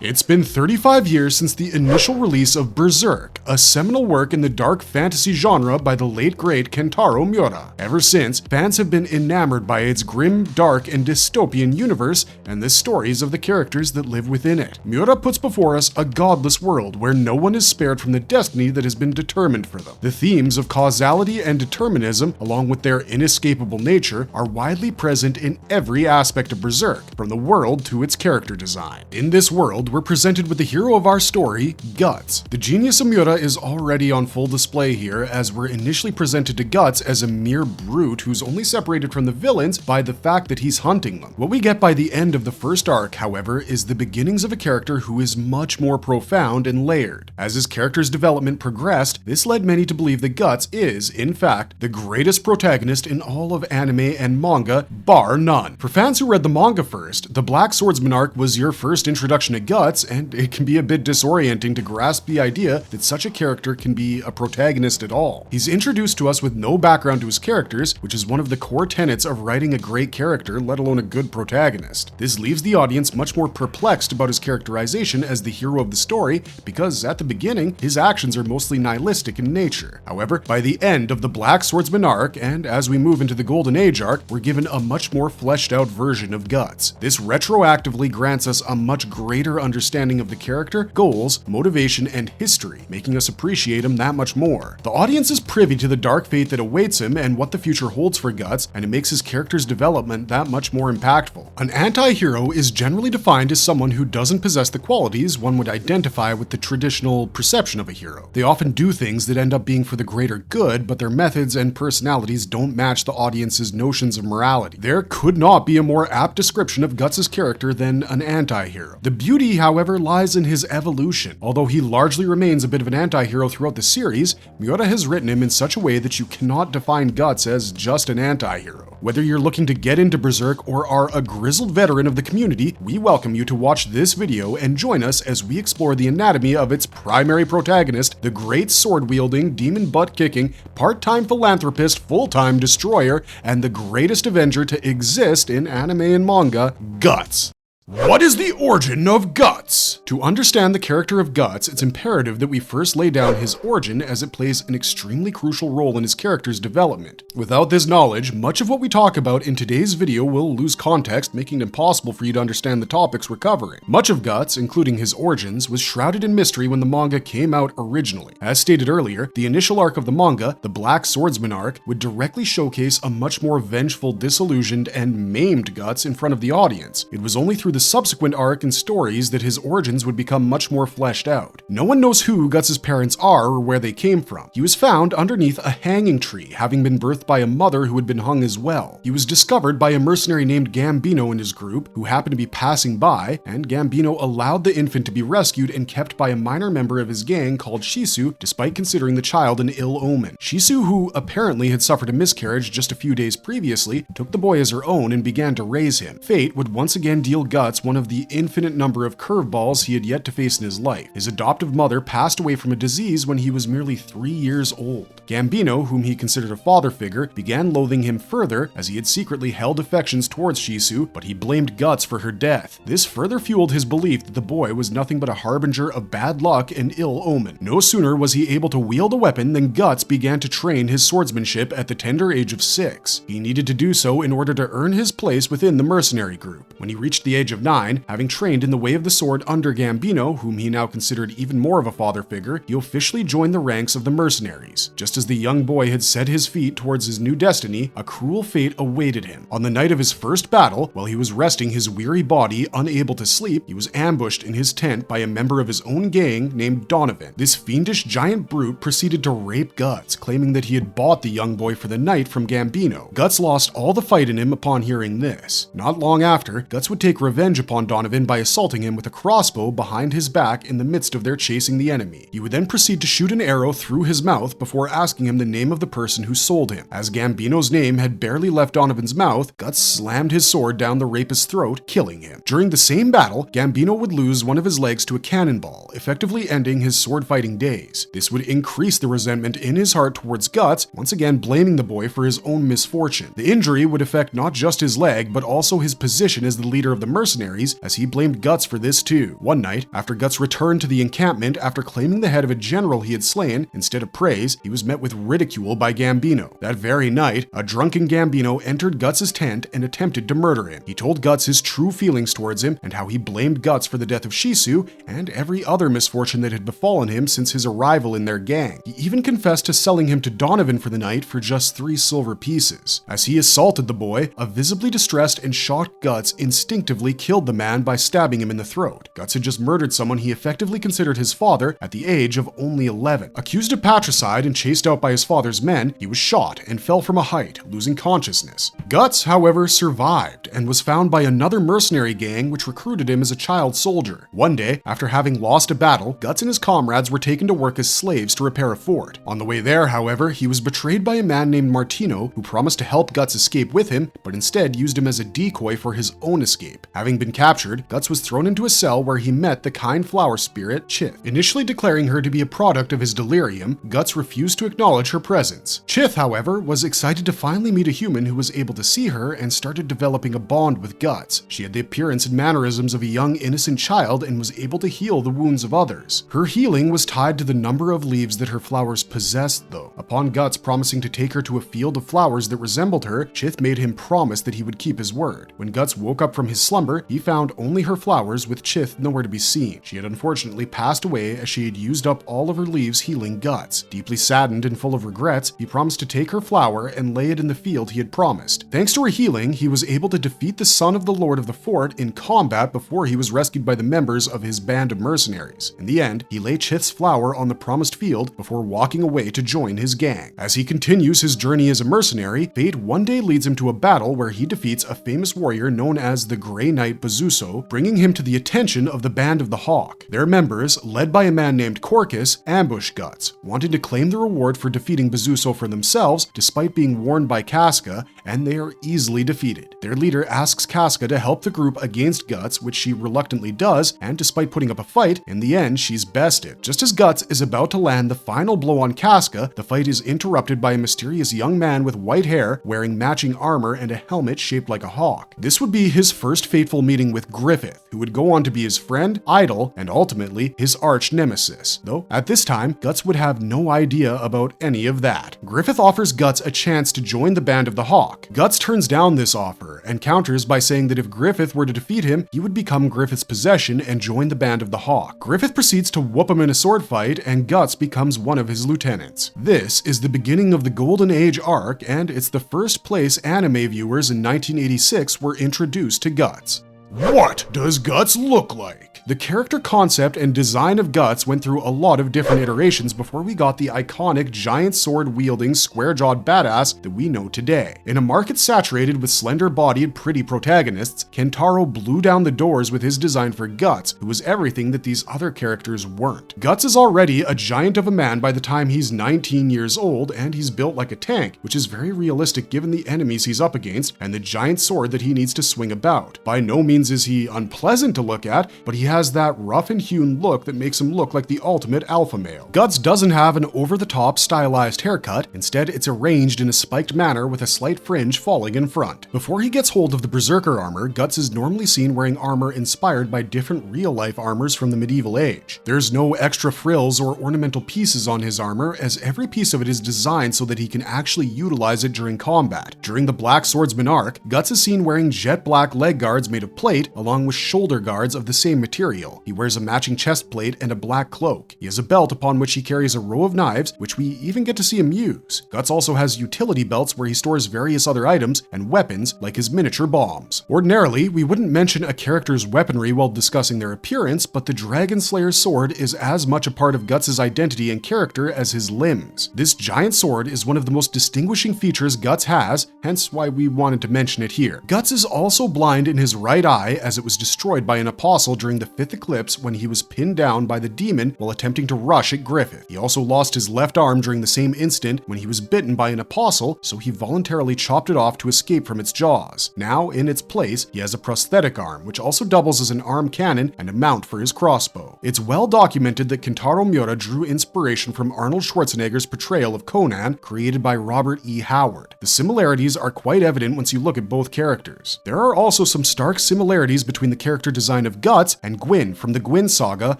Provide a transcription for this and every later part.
It's been 35 years since the initial release of Berserk, a seminal work in the dark fantasy genre by the late great Kentaro Miura. Ever since, fans have been enamored by its grim, dark, and dystopian universe and the stories of the characters that live within it. Miura puts before us a godless world where no one is spared from the destiny that has been determined for them. The themes of causality and determinism, along with their inescapable nature, are widely present in every aspect of Berserk, from the world to its character design. In this world, we're presented with the hero of our story, Guts. The genius of Miura is already on full display here, as we're initially presented to Guts as a mere brute who's only separated from the villains by the fact that he's hunting them. What we get by the end of the first arc, however, is the beginnings of a character who is much more profound and layered. As his character's development progressed, this led many to believe that Guts is, in fact, the greatest protagonist in all of anime and manga, bar none. For fans who read the manga first, the Black Swordsman arc was your first introduction to Guts, and it can be a bit disorienting to grasp the idea that such a character can be a protagonist at all. He's introduced to us with no background to his characters, which is one of the core tenets of writing a great character, let alone a good protagonist. This leaves the audience much more perplexed about his characterization as the hero of the story, because at the beginning, his actions are mostly nihilistic in nature. However, by the end of the Black Swordsman arc, and as we move into the Golden Age arc, we're given a much more fleshed out version of Guts. This retroactively grants us a much greater understanding of the character, goals, motivation, and history, making us appreciate him that much more. The audience is privy to the dark fate that awaits him and what the future holds for Guts, and it makes his character's development that much more impactful. An anti-hero is generally defined as someone who doesn't possess the qualities one would identify with the traditional perception of a hero. They often do things that end up being for the greater good, but their methods and personalities don't match the audience's notions of morality. There could not be a more apt description of Guts' character than an anti-hero. The beauty, however, lies in his evolution. Although he largely remains a bit of an anti-hero throughout the series, Miura has written him in such a way that you cannot define Guts as just an anti-hero. Whether you're looking to get into Berserk or are a grizzled veteran of the community, we welcome you to watch this video and join us as we explore the anatomy of its primary protagonist, the great sword-wielding, demon butt-kicking, part-time philanthropist, full-time destroyer, and the greatest avenger to exist in anime and manga, Guts. What is the origin of Guts? To understand the character of Guts, it's imperative that we first lay down his origin, as it plays an extremely crucial role in his character's development. Without this knowledge, much of what we talk about in today's video will lose context, making it impossible for you to understand the topics we're covering. Much of Guts, including his origins, was shrouded in mystery when the manga came out originally. As stated earlier, the initial arc of the manga, the Black Swordsman arc, would directly showcase a much more vengeful, disillusioned, and maimed Guts in front of the audience. It was only through the subsequent arc and stories that his origins would become much more fleshed out. No one knows who Guts' parents are or where they came from. He was found underneath a hanging tree, having been birthed by a mother who had been hung as well. He was discovered by a mercenary named Gambino and his group, who happened to be passing by, and Gambino allowed the infant to be rescued and kept by a minor member of his gang called Shisu, despite considering the child an ill omen. Shisu, who apparently had suffered a miscarriage just a few days previously, took the boy as her own and began to raise him. Fate would once again deal Guts one of the infinite number of curveballs he had yet to face in his life. His adoptive mother passed away from a disease when he was merely 3 years old. Gambino, whom he considered a father figure, began loathing him further, as he had secretly held affections towards Shisu, but he blamed Guts for her death. This further fueled his belief that the boy was nothing but a harbinger of bad luck and ill omen. No sooner was he able to wield a weapon than Guts began to train his swordsmanship at the tender age of 6. He needed to do so in order to earn his place within the mercenary group. When he reached the age of 9, having trained in the way of the sword under Gambino, whom he now considered even more of a father figure, he officially joined the ranks of the mercenaries. Just as the young boy had set his feet towards his new destiny, a cruel fate awaited him. On the night of his first battle, while he was resting his weary body, unable to sleep, he was ambushed in his tent by a member of his own gang named Donovan. This fiendish giant brute proceeded to rape Guts, claiming that he had bought the young boy for the night from Gambino. Guts lost all the fight in him upon hearing this. Not long after, Guts would take revenge upon Donovan by assaulting him with a crossbow behind his back in the midst of their chasing the enemy. He would then proceed to shoot an arrow through his mouth before asking him the name of the person who sold him. As Gambino's name had barely left Donovan's mouth, Guts slammed his sword down the rapist's throat, killing him. During the same battle, Gambino would lose one of his legs to a cannonball, effectively ending his sword fighting days. This would increase the resentment in his heart towards Guts, once again blaming the boy for his own misfortune. The injury would affect not just his leg, but also his position as the leader of the mercenaries, mercenaries, as he blamed Guts for this too. One night, after Guts returned to the encampment after claiming the head of a general he had slain, instead of praise, he was met with ridicule by Gambino. That very night, a drunken Gambino entered Guts' tent and attempted to murder him. He told Guts his true feelings towards him and how he blamed Guts for the death of Shisu and every other misfortune that had befallen him since his arrival in their gang. He even confessed to selling him to Donovan for the night for just 3 silver pieces. As he assaulted the boy, a visibly distressed and shocked Guts instinctively killed the man by stabbing him in the throat. Guts had just murdered someone he effectively considered his father at the age of only 11. Accused of patricide and chased out by his father's men, he was shot and fell from a height, losing consciousness. Guts, however, survived and was found by another mercenary gang which recruited him as a child soldier. One day, after having lost a battle, Guts and his comrades were taken to work as slaves to repair a fort. On the way there, however, he was betrayed by a man named Martino who promised to help Guts escape with him, but instead used him as a decoy for his own escape. Having been captured, Guts was thrown into a cell where he met the kind flower spirit, Chith. Initially declaring her to be a product of his delirium, Guts refused to acknowledge her presence. Chith, however, was excited to finally meet a human who was able to see her and started developing a bond with Guts. She had the appearance and mannerisms of a young innocent child and was able to heal the wounds of others. Her healing was tied to the number of leaves that her flowers possessed though. Upon Guts promising to take her to a field of flowers that resembled her, Chith made him promise that he would keep his word. When Guts woke up from his slumber, he found only her flowers with Chith nowhere to be seen. She had unfortunately passed away as she had used up all of her leaves healing Guts. Deeply saddened and full of regrets, he promised to take her flower and lay it in the field he had promised. Thanks to her healing, he was able to defeat the son of the lord of the fort in combat before he was rescued by the members of his band of mercenaries. In the end, he lay Chith's flower on the promised field before walking away to join his gang. As he continues his journey as a mercenary, fate one day leads him to a battle where he defeats a famous warrior known as the Grey Knight Bazuso, bringing him to the attention of the Band of the Hawk. Their members, led by a man named Corcus, ambush Guts, wanting to claim the reward for defeating Bazuso for themselves despite being warned by Casca, and they are easily defeated. Their leader asks Casca to help the group against Guts, which she reluctantly does, and despite putting up a fight, in the end she's bested. Just as Guts is about to land the final blow on Casca, the fight is interrupted by a mysterious young man with white hair wearing matching armor and a helmet shaped like a hawk. This would be his first fateful meeting with Griffith, who would go on to be his friend, idol, and ultimately his arch nemesis. Though at this time, Guts would have no idea about any of that. Griffith offers Guts a chance to join the Band of the Hawk. Guts turns down this offer and counters by saying that if Griffith were to defeat him, he would become Griffith's possession and join the Band of the Hawk. Griffith proceeds to whoop him in a sword fight, and Guts becomes one of his lieutenants. This is the beginning of the Golden Age arc, and it's the first place anime viewers in 1986 were introduced to Guts. What does Guts look like? The character concept and design of Guts went through a lot of different iterations before we got the iconic giant sword-wielding, square-jawed badass that we know today. In a market saturated with slender-bodied, pretty protagonists, Kentaro blew down the doors with his design for Guts, who was everything that these other characters weren't. Guts is already a giant of a man by the time he's 19 years old, and he's built like a tank, which is very realistic given the enemies he's up against and the giant sword that he needs to swing about. By no means is he unpleasant to look at, but he has that rough and hewn look that makes him look like the ultimate alpha male. Guts doesn't have an over-the-top stylized haircut, instead it's arranged in a spiked manner with a slight fringe falling in front. Before he gets hold of the Berserker armor, Guts is normally seen wearing armor inspired by different real-life armors from the medieval age. There's no extra frills or ornamental pieces on his armor, as every piece of it is designed so that he can actually utilize it during combat. During the Black Swordsman arc, Guts is seen wearing jet black leg guards made of plate along with shoulder guards of the same material. He wears a matching chest plate and a black cloak. He has a belt upon which he carries a row of knives, which we even get to see him use. Guts also has utility belts where he stores various other items and weapons like his miniature bombs. Ordinarily, we wouldn't mention a character's weaponry while discussing their appearance, but the Dragon Slayer's sword is as much a part of Guts' identity and character as his limbs. This giant sword is one of the most distinguishing features Guts has, hence why we wanted to mention it here. Guts is also blind in his right eye, as it was destroyed by an apostle during the fifth eclipse when he was pinned down by the demon while attempting to rush at Griffith. He also lost his left arm during the same instant when he was bitten by an apostle, so he voluntarily chopped it off to escape from its jaws. Now, in its place, he has a prosthetic arm, which also doubles as an arm cannon and a mount for his crossbow. It's well documented that Kentaro Miura drew inspiration from Arnold Schwarzenegger's portrayal of Conan, created by Robert E. Howard. The similarities are quite evident once you look at both characters. There are also some stark similarities between the character design of Guts and Gwyn from the Gwyn saga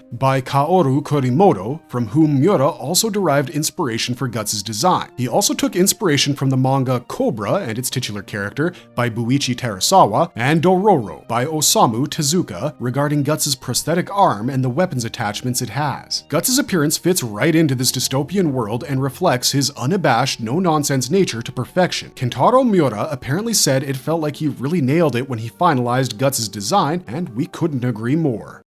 by Kaoru Kurimoto, from whom Miura also derived inspiration for Guts' design. He also took inspiration from the manga Cobra and its titular character by Buichi Terasawa, and Dororo by Osamu Tezuka regarding Guts' prosthetic arm and the weapons attachments it has. Guts' appearance fits right into this dystopian world and reflects his unabashed, no-nonsense nature to perfection. Kentaro Miura apparently said it felt like he really nailed it when he finalized Guts' design, and we couldn't agree more.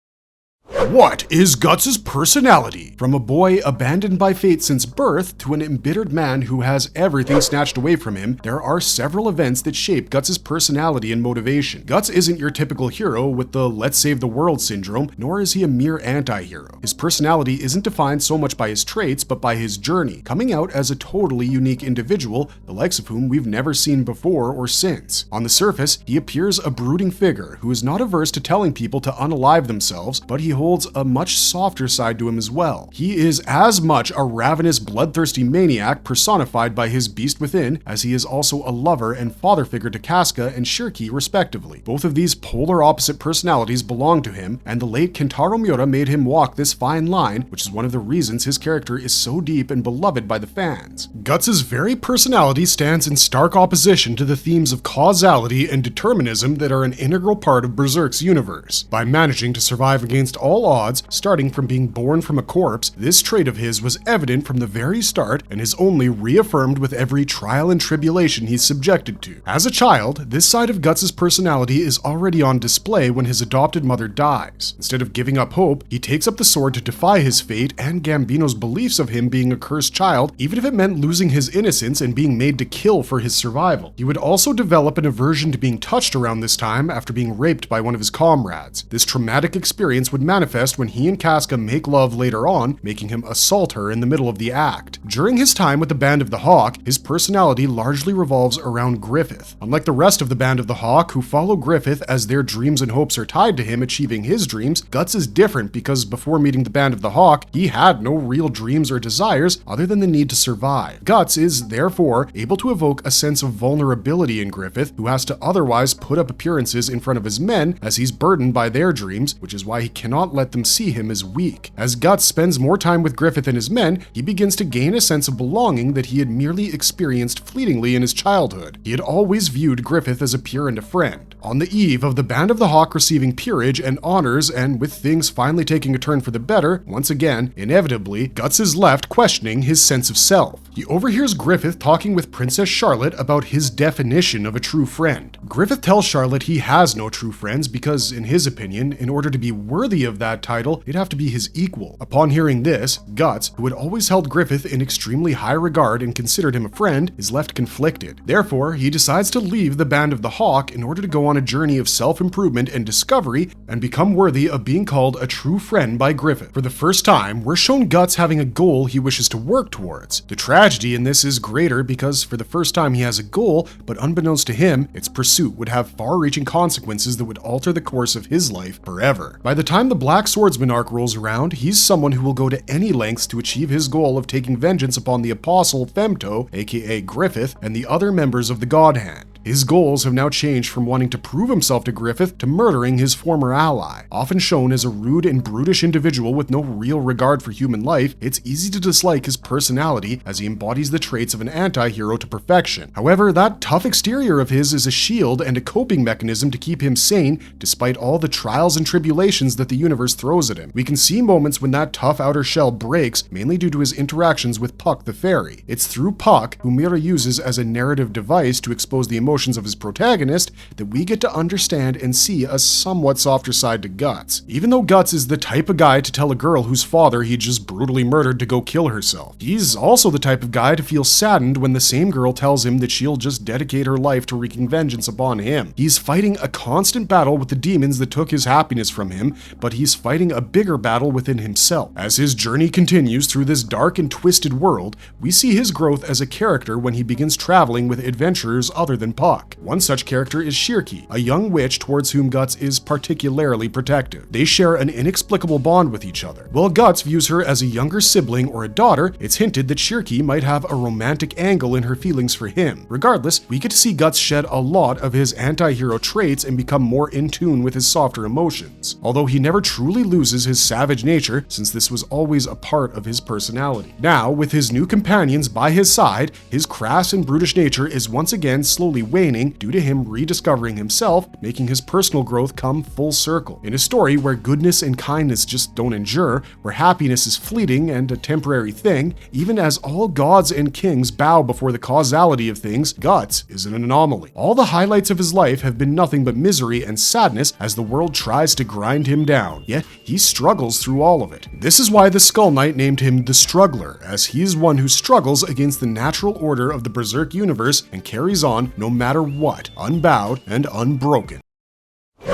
What is Guts' personality? From a boy abandoned by fate since birth to an embittered man who has everything snatched away from him, there are several events that shape Guts' personality and motivation. Guts isn't your typical hero with the let's save the world syndrome, nor is he a mere anti-hero. His personality isn't defined so much by his traits, but by his journey, coming out as a totally unique individual, the likes of whom we've never seen before or since. On the surface, he appears a brooding figure who is not averse to telling people to unalive themselves, but he holds a much softer side to him as well. He is as much a ravenous, bloodthirsty maniac personified by his beast within, as he is also a lover and father figure to Casca and Shirki respectively. Both of these polar opposite personalities belong to him, and the late Kentaro Miura made him walk this fine line, which is one of the reasons his character is so deep and beloved by the fans. Guts' very personality stands in stark opposition to the themes of causality and determinism that are an integral part of Berserk's universe. By managing to survive against all odds, starting from being born from a corpse, this trait of his was evident from the very start and is only reaffirmed with every trial and tribulation he's subjected to. As a child, this side of Guts' personality is already on display when his adopted mother dies. Instead of giving up hope, he takes up the sword to defy his fate and Gambino's beliefs of him being a cursed child, even if it meant losing his innocence and being made to kill for his survival. He would also develop an aversion to being touched around this time after being raped by one of his comrades. This traumatic experience would manifest when he and Casca make love later on, making him assault her in the middle of the act. During his time with the Band of the Hawk, his personality largely revolves around Griffith. Unlike the rest of the Band of the Hawk, who follow Griffith as their dreams and hopes are tied to him achieving his dreams, Guts is different because before meeting the Band of the Hawk, he had no real dreams or desires other than the need to survive. Guts is, therefore, able to evoke a sense of vulnerability in Griffith, who has to otherwise put up appearances in front of his men as he's burdened by their dreams, which is why he cannot let them see him as weak. As Guts spends more time with Griffith and his men, he begins to gain a sense of belonging that he had merely experienced fleetingly in his childhood. He had always viewed Griffith as a peer and a friend. On the eve of the Band of the Hawk receiving peerage and honors, and with things finally taking a turn for the better, once again, inevitably, Guts is left questioning his sense of self. He overhears Griffith talking with Princess Charlotte about his definition of a true friend. Griffith tells Charlotte he has no true friends because, in his opinion, in order to be worthy of that title, it'd have to be his equal. Upon hearing this, Guts, who had always held Griffith in extremely high regard and considered him a friend, is left conflicted. Therefore, he decides to leave the Band of the Hawk in order to go on a journey of self-improvement and discovery and become worthy of being called a true friend by Griffith. For the first time, we're shown Guts having a goal he wishes to work towards. The tragedy in this is greater because for the first time he has a goal, but unbeknownst to him, its pursuit would have far-reaching consequences that would alter the course of his life forever. By the time the Black Swordsman arc rolls around, he's someone who will go to any lengths to achieve his goal of taking vengeance upon the Apostle Femto, aka Griffith, and the other members of the God Hand. His goals have now changed from wanting to prove himself to Griffith to murdering his former ally. Often shown as a rude and brutish individual with no real regard for human life, it's easy to dislike his personality as he embodies the traits of an anti-hero to perfection. However, that tough exterior of his is a shield and a coping mechanism to keep him sane despite all the trials and tribulations that the universe throws at him. We can see moments when that tough outer shell breaks, mainly due to his interactions with Puck the Fairy. It's through Puck, who Miura uses as a narrative device to expose the emotions emotions of his protagonist that we get to understand and see a somewhat softer side to Guts. Even though Guts is the type of guy to tell a girl whose father he just brutally murdered to go kill herself, he's also the type of guy to feel saddened when the same girl tells him that she'll just dedicate her life to wreaking vengeance upon him. He's fighting a constant battle with the demons that took his happiness from him, but he's fighting a bigger battle within himself. As his journey continues through this dark and twisted world, we see his growth as a character when he begins traveling with adventurers other than Puck. One such character is Shirky, a young witch towards whom Guts is particularly protective. They share an inexplicable bond with each other. While Guts views her as a younger sibling or a daughter, it's hinted that Shirky might have a romantic angle in her feelings for him. Regardless, we get to see Guts shed a lot of his anti-hero traits and become more in tune with his softer emotions, although he never truly loses his savage nature, since this was always a part of his personality. Now, with his new companions by his side, his crass and brutish nature is once again slowly waning due to him rediscovering himself, making his personal growth come full circle. In a story where goodness and kindness just don't endure, where happiness is fleeting and a temporary thing, even as all gods and kings bow before the causality of things, Guts is an anomaly. All the highlights of his life have been nothing but misery and sadness as the world tries to grind him down, yet he struggles through all of it. This is why the Skull Knight named him the Struggler, as he is one who struggles against the natural order of the Berserk universe and carries on no matter what, unbowed and unbroken.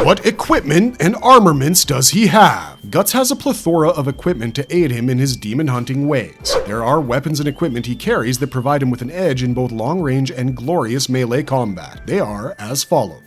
What equipment and armaments does he have? Guts has a plethora of equipment to aid him in his demon hunting ways. There are weapons and equipment he carries that provide him with an edge in both long-range and glorious melee combat. They are as follows.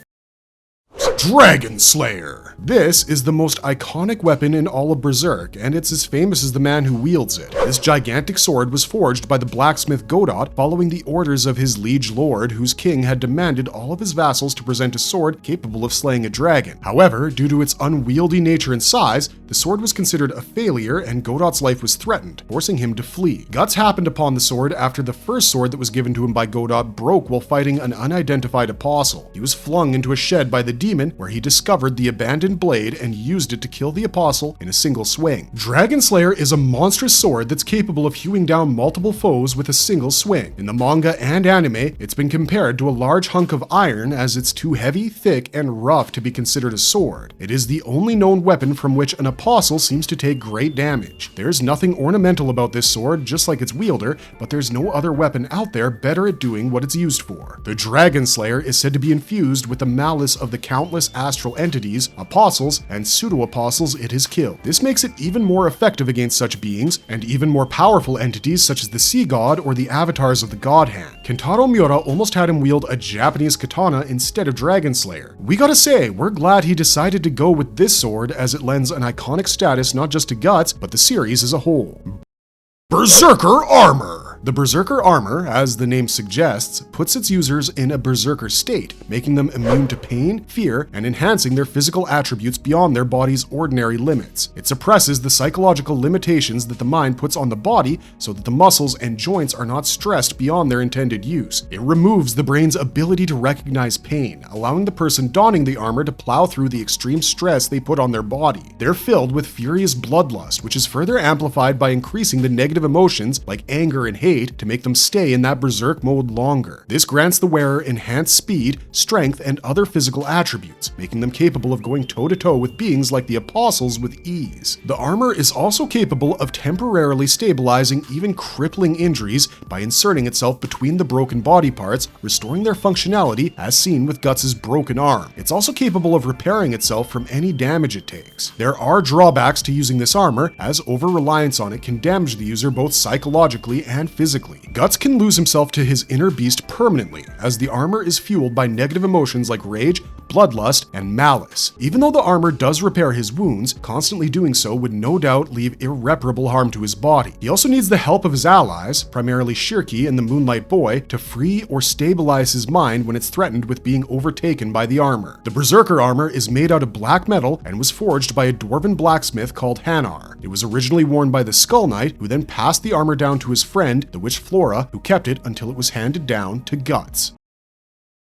Dragon Slayer. This is the most iconic weapon in all of Berserk, and it's as famous as the man who wields it. This gigantic sword was forged by the blacksmith Godot following the orders of his liege lord, whose king had demanded all of his vassals to present a sword capable of slaying a dragon. However, due to its unwieldy nature and size, the sword was considered a failure and Godot's life was threatened, forcing him to flee. Guts happened upon the sword after the first sword that was given to him by Godot broke while fighting an unidentified apostle. He was flung into a shed by the demon, where he discovered the abandoned blade and used it to kill the apostle in a single swing. Dragon Slayer is a monstrous sword that's capable of hewing down multiple foes with a single swing. In the manga and anime, it's been compared to a large hunk of iron as it's too heavy, thick, and rough to be considered a sword. It is the only known weapon from which an apostle seems to take great damage. There's nothing ornamental about this sword, just like its wielder, but there's no other weapon out there better at doing what it's used for. The Dragon Slayer is said to be infused with the malice of the countless astral entities, apostles, and pseudo-apostles it has killed. This makes it even more effective against such beings, and even more powerful entities such as the Sea God or the avatars of the God Hand. Kentaro Miura almost had him wield a Japanese katana instead of Dragon Slayer. We gotta say, we're glad he decided to go with this sword, as it lends an iconic status not just to Guts, but the series as a whole. Berserker Armor. The Berserker Armor, as the name suggests, puts its users in a berserker state, making them immune to pain, fear, and enhancing their physical attributes beyond their body's ordinary limits. It suppresses the psychological limitations that the mind puts on the body so that the muscles and joints are not stressed beyond their intended use. It removes the brain's ability to recognize pain, allowing the person donning the armor to plow through the extreme stress they put on their body. They're filled with furious bloodlust, which is further amplified by increasing the negative emotions like anger and hate to make them stay in that berserk mode longer. This grants the wearer enhanced speed, strength, and other physical attributes, making them capable of going toe-to-toe with beings like the apostles with ease. The armor is also capable of temporarily stabilizing even crippling injuries by inserting itself between the broken body parts, restoring their functionality as seen with Guts' broken arm. It's also capable of repairing itself from any damage it takes. There are drawbacks to using this armor, as over-reliance on it can damage the user both psychologically and physically. Guts can lose himself to his inner beast permanently, as the armor is fueled by negative emotions like rage, bloodlust, and malice. Even though the armor does repair his wounds, constantly doing so would no doubt leave irreparable harm to his body. He also needs the help of his allies, primarily Shirky and the Moonlight Boy, to free or stabilize his mind when it's threatened with being overtaken by the armor. The Berserker Armor is made out of black metal and was forged by a dwarven blacksmith called Hanar. It was originally worn by the Skull Knight, who then passed the armor down to his friend, the witch Flora, who kept it until it was handed down to Guts.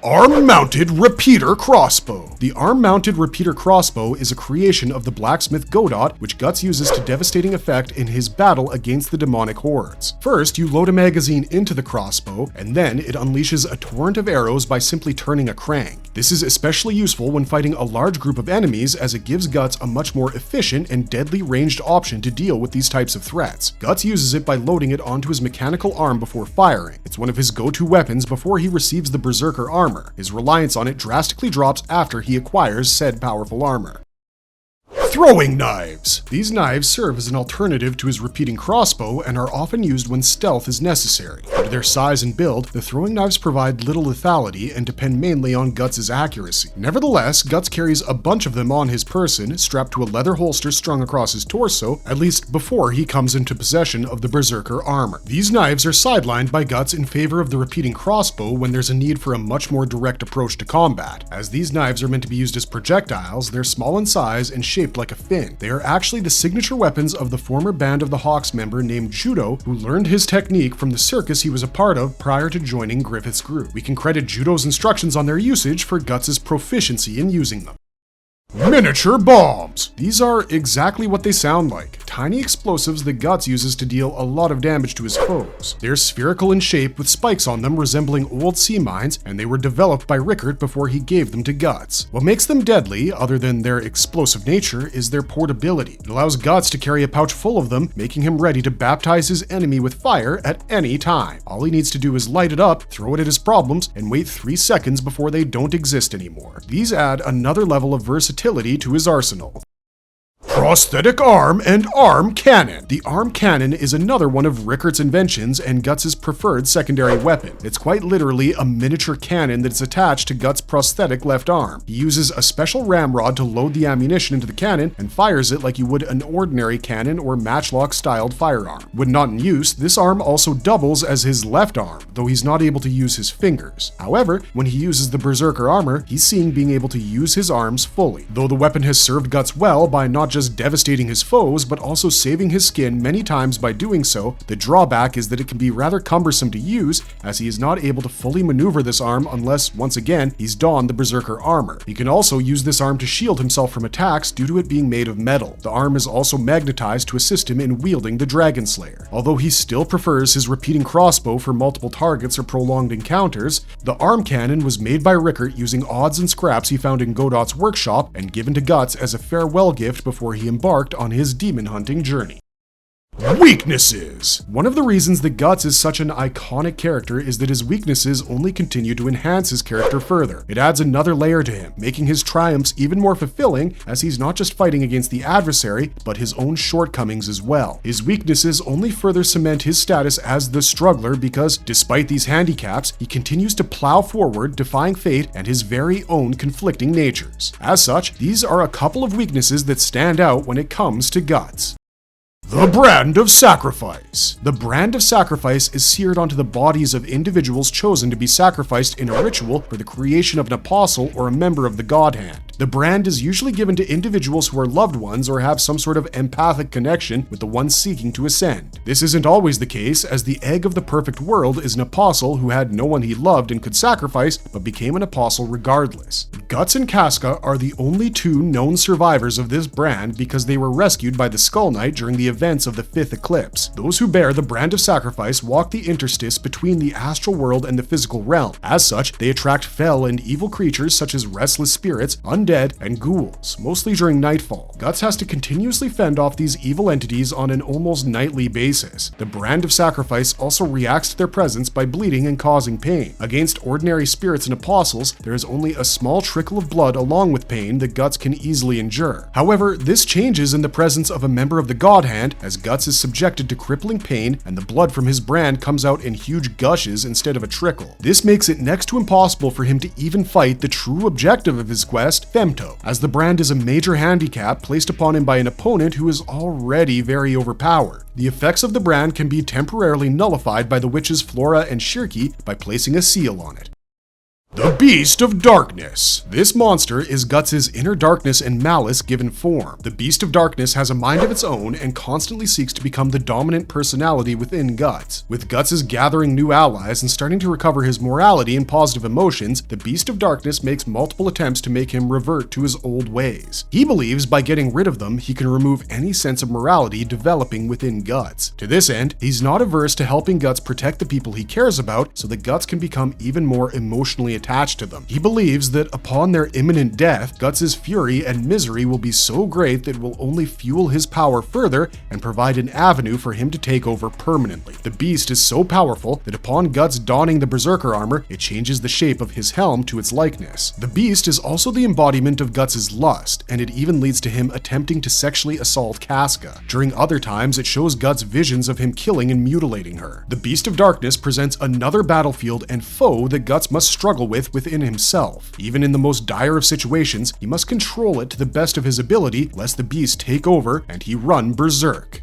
Arm-Mounted Repeater Crossbow. The Arm-Mounted Repeater Crossbow is a creation of the blacksmith Godot, which Guts uses to devastating effect in his battle against the demonic hordes. First, you load a magazine into the crossbow, and then it unleashes a torrent of arrows by simply turning a crank. This is especially useful when fighting a large group of enemies, as it gives Guts a much more efficient and deadly ranged option to deal with these types of threats. Guts uses it by loading it onto his mechanical arm before firing. It's one of his go-to weapons before he receives the Berserker Armor. His reliance on it drastically drops after he acquires said powerful armor. Throwing knives. These knives serve as an alternative to his repeating crossbow and are often used when stealth is necessary. Due to their size and build, the throwing knives provide little lethality and depend mainly on Guts' accuracy. Nevertheless, Guts carries a bunch of them on his person, strapped to a leather holster strung across his torso, at least before he comes into possession of the Berserker Armor. These knives are sidelined by Guts in favor of the repeating crossbow when there's a need for a much more direct approach to combat. As these knives are meant to be used as projectiles, they're small in size and shaped like a fin. They are actually the signature weapons of the former Band of the Hawks member named Judo, who learned his technique from the circus he was a part of prior to joining Griffith's group. We can credit Judo's instructions on their usage for Guts' proficiency in using them. Miniature bombs. These are exactly what they sound like. Tiny explosives that Guts uses to deal a lot of damage to his foes. They're spherical in shape with spikes on them resembling old sea mines, and they were developed by Rickert before he gave them to Guts. What makes them deadly, other than their explosive nature, is their portability. It allows Guts to carry a pouch full of them, making him ready to baptize his enemy with fire at any time. All he needs to do is light it up, throw it at his problems, and wait 3 seconds before they don't exist anymore. These add another level of versatility to his arsenal. Prosthetic arm and arm cannon. The arm cannon is another one of Rickert's inventions and Guts' preferred secondary weapon. It's quite literally a miniature cannon that is attached to Guts' prosthetic left arm. He uses a special ramrod to load the ammunition into the cannon and fires it like you would an ordinary cannon or matchlock-styled firearm. When not in use, this arm also doubles as his left arm, though he's not able to use his fingers. However, when he uses the Berserker Armor, he's seen being able to use his arms fully. Though the weapon has served Guts well by not just devastating his foes, but also saving his skin many times by doing so, the drawback is that it can be rather cumbersome to use, as he is not able to fully maneuver this arm unless, once again, he's donned the Berserker Armor. He can also use this arm to shield himself from attacks due to it being made of metal. The arm is also magnetized to assist him in wielding the Dragon Slayer. Although he still prefers his repeating crossbow for multiple targets or prolonged encounters, the arm cannon was made by Rickert using odds and scraps he found in Godot's workshop and given to Guts as a farewell gift before he embarked on his demon hunting journey. Weaknesses. One of the reasons that Guts is such an iconic character is that his weaknesses only continue to enhance his character further. It adds another layer to him, making his triumphs even more fulfilling, as he's not just fighting against the adversary, but his own shortcomings as well. His weaknesses only further cement his status as the struggler because, despite these handicaps, he continues to plow forward, defying fate and his very own conflicting natures. As such, these are a couple of weaknesses that stand out when it comes to Guts. The Brand of Sacrifice. The Brand of Sacrifice is seared onto the bodies of individuals chosen to be sacrificed in a ritual for the creation of an apostle or a member of the God Hand. The brand is usually given to individuals who are loved ones or have some sort of empathic connection with the ones seeking to ascend. This isn't always the case, as the egg of the perfect world is an apostle who had no one he loved and could sacrifice, but became an apostle regardless. Guts and Casca are the only 2 known survivors of this brand because they were rescued by the Skull Knight during the events of the 5th eclipse. Those who bear the Brand of Sacrifice walk the interstice between the astral world and the physical realm. As such, they attract fell and evil creatures such as restless spirits, undead, and ghouls, mostly during nightfall. Guts has to continuously fend off these evil entities on an almost nightly basis. The Brand of Sacrifice also reacts to their presence by bleeding and causing pain. Against ordinary spirits and apostles, there is only a small trickle of blood along with pain that Guts can easily endure. However, this changes in the presence of a member of the God Hand, as Guts is subjected to crippling pain and the blood from his brand comes out in huge gushes instead of a trickle. This makes it next to impossible for him to even fight the true objective of his quest, Femto, as the brand is a major handicap placed upon him by an opponent who is already very overpowered. The effects of the brand can be temporarily nullified by the witches Flora and Shirki by placing a seal on it. The Beast of Darkness. This monster is Guts' inner darkness and malice given form. The Beast of Darkness has a mind of its own and constantly seeks to become the dominant personality within Guts. With Guts gathering new allies and starting to recover his morality and positive emotions, the Beast of Darkness makes multiple attempts to make him revert to his old ways. He believes by getting rid of them, he can remove any sense of morality developing within Guts. To this end, he's not averse to helping Guts protect the people he cares about so that Guts can become even more emotionally attached to them. He believes that upon their imminent death, Guts' fury and misery will be so great that it will only fuel his power further and provide an avenue for him to take over permanently. The beast is so powerful that upon Guts donning the Berserker armor, it changes the shape of his helm to its likeness. The beast is also the embodiment of Guts' lust, and it even leads to him attempting to sexually assault Casca. During other times, it shows Guts visions of him killing and mutilating her. The Beast of Darkness presents another battlefield and foe that Guts must struggle with within himself. Even in the most dire of situations, he must control it to the best of his ability, lest the beast take over and he run berserk.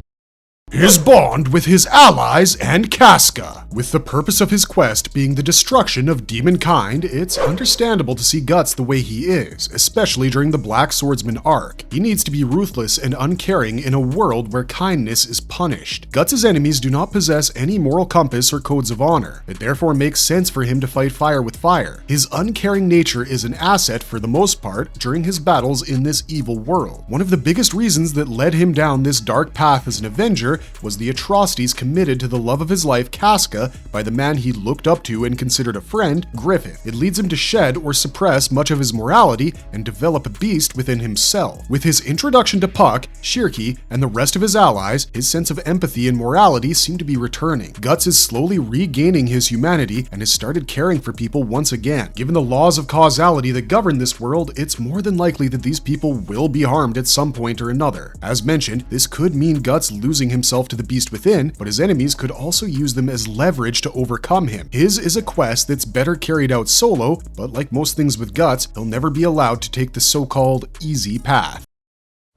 His bond with his allies and Casca. With the purpose of his quest being the destruction of demonkind, it's understandable to see Guts the way he is, especially during the Black Swordsman arc. He needs to be ruthless and uncaring in a world where kindness is punished. Guts' enemies do not possess any moral compass or codes of honor. It therefore makes sense for him to fight fire with fire. His uncaring nature is an asset for the most part during his battles in this evil world. One of the biggest reasons that led him down this dark path as an Avenger was the atrocities committed to the love of his life, Casca, by the man he looked up to and considered a friend, Griffith. It leads him to shed or suppress much of his morality and develop a beast within himself. With his introduction to Puck, Shirky, and the rest of his allies, his sense of empathy and morality seem to be returning. Guts is slowly regaining his humanity and has started caring for people once again. Given the laws of causality that govern this world, it's more than likely that these people will be harmed at some point or another. As mentioned, this could mean Guts losing himself to the beast within, but his enemies could also use them as leverage to overcome him. His is a quest that's better carried out solo, but like most things with Guts, he'll never be allowed to take the so-called easy path.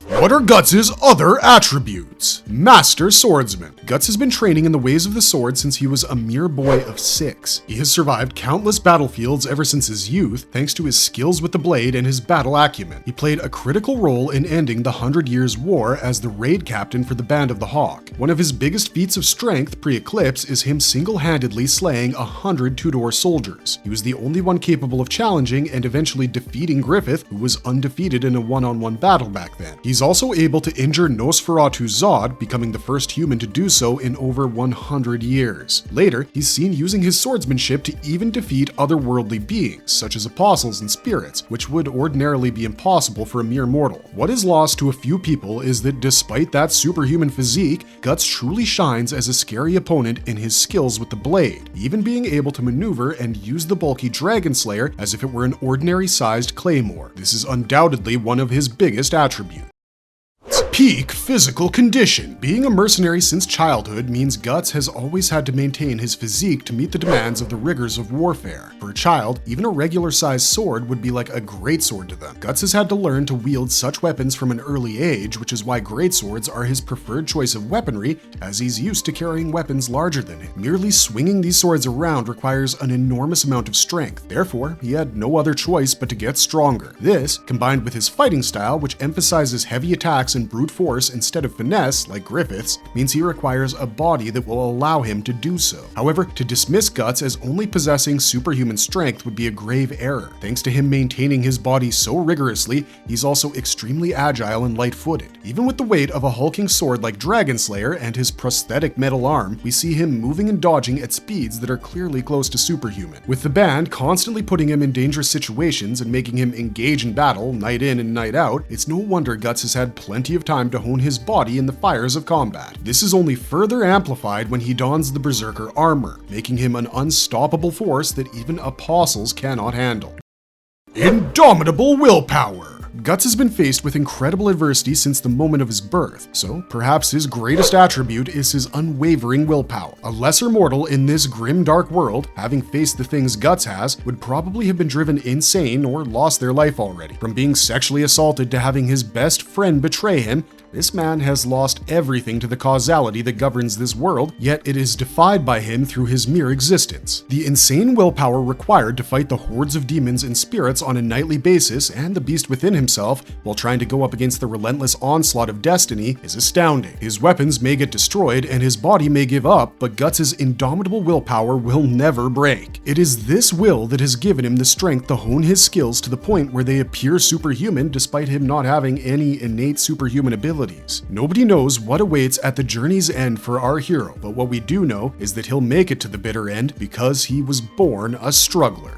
What are Guts' other attributes? Master Swordsman. Guts has been training in the ways of the sword since he was a mere boy of 6. He has survived countless battlefields ever since his youth, thanks to his skills with the blade and his battle acumen. He played a critical role in ending the 100 Years' War as the raid captain for the Band of the Hawk. One of his biggest feats of strength pre-eclipse is him single-handedly slaying 100 Tudor soldiers. He was the only one capable of challenging and eventually defeating Griffith, who was undefeated in a one-on-one battle back then. He's also able to injure Nosferatu Zod, becoming the first human to do so in over 100 years. Later, he's seen using his swordsmanship to even defeat otherworldly beings, such as apostles and spirits, which would ordinarily be impossible for a mere mortal. What is lost to a few people is that despite that superhuman physique, Guts truly shines as a scary opponent in his skills with the blade, even being able to maneuver and use the bulky Dragon Slayer as if it were an ordinary-sized claymore. This is undoubtedly one of his biggest attributes. Peak physical condition. Being a mercenary since childhood means Guts has always had to maintain his physique to meet the demands of the rigors of warfare. For a child, even a regular-sized sword would be like a greatsword to them. Guts has had to learn to wield such weapons from an early age, which is why greatswords are his preferred choice of weaponry, as he's used to carrying weapons larger than him. Merely swinging these swords around requires an enormous amount of strength. Therefore, he had no other choice but to get stronger. This, combined with his fighting style, which emphasizes heavy attacks and brute force instead of finesse, like Griffith's, means he requires a body that will allow him to do so. However, to dismiss Guts as only possessing superhuman strength would be a grave error. Thanks to him maintaining his body so rigorously, he's also extremely agile and light-footed. Even with the weight of a hulking sword like Dragon Slayer and his prosthetic metal arm, we see him moving and dodging at speeds that are clearly close to superhuman. With the band constantly putting him in dangerous situations and making him engage in battle night in and night out, it's no wonder Guts has had plenty of time to hone his body in the fires of combat. This is only further amplified when he dons the Berserker Armor, making him an unstoppable force that even apostles cannot handle. Indomitable Willpower. Guts has been faced with incredible adversity since the moment of his birth, so perhaps his greatest attribute is his unwavering willpower. A lesser mortal in this grim dark world, having faced the things Guts has, would probably have been driven insane or lost their life already. From being sexually assaulted to having his best friend betray him, this man has lost everything to the causality that governs this world, yet it is defied by him through his mere existence. The insane willpower required to fight the hordes of demons and spirits on a nightly basis and the beast within himself while trying to go up against the relentless onslaught of destiny is astounding. His weapons may get destroyed and his body may give up, but Guts' indomitable willpower will never break. It is this will that has given him the strength to hone his skills to the point where they appear superhuman despite him not having any innate superhuman abilities. Nobody knows what awaits at the journey's end for our hero, but what we do know is that he'll make it to the bitter end because he was born a struggler.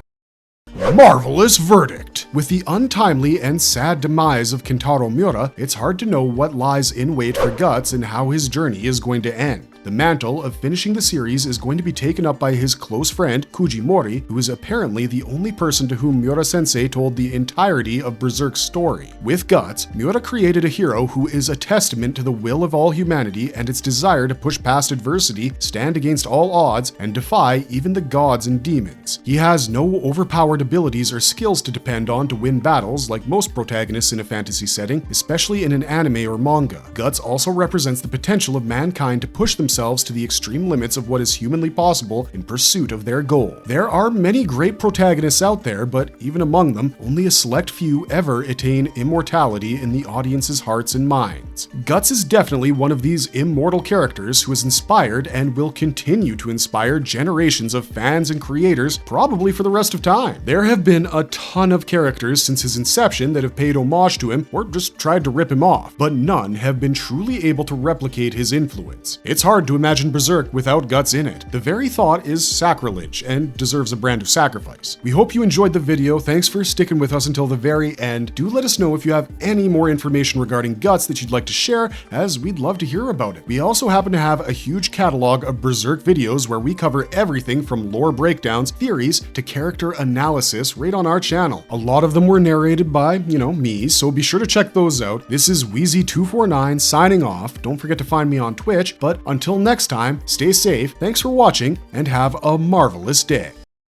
Marvelous verdict! With the untimely and sad demise of Kentaro Miura, it's hard to know what lies in wait for Guts and how his journey is going to end. The mantle of finishing the series is going to be taken up by his close friend, Kujimori, who is apparently the only person to whom Miura-sensei told the entirety of Berserk's story. With Guts, Miura created a hero who is a testament to the will of all humanity and its desire to push past adversity, stand against all odds, and defy even the gods and demons. He has no overpowered abilities or skills to depend on to win battles like most protagonists in a fantasy setting, especially in an anime or manga. Guts also represents the potential of mankind to push themselves to the extreme limits of what is humanly possible in pursuit of their goal. There are many great protagonists out there, but even among them, only a select few ever attain immortality in the audience's hearts and minds. Guts is definitely one of these immortal characters who has inspired and will continue to inspire generations of fans and creators, probably for the rest of time. There have been a ton of characters since his inception that have paid homage to him or just tried to rip him off, but none have been truly able to replicate his influence. It's hard to imagine Berserk without Guts in it. The very thought is sacrilege and deserves a brand of sacrifice. We hope you enjoyed the video. Thanks for sticking with us until the very end. Do let us know if you have any more information regarding Guts that you'd like to share, as we'd love to hear about it. We also happen to have a huge catalog of Berserk videos where we cover everything from lore breakdowns, theories, to character analysis right on our channel. A lot of them were narrated by, me, so be sure to check those out. This is Wheezy249 signing off. Don't forget to find me on Twitch, but until next time, stay safe, thanks for watching, and have a marvelous day.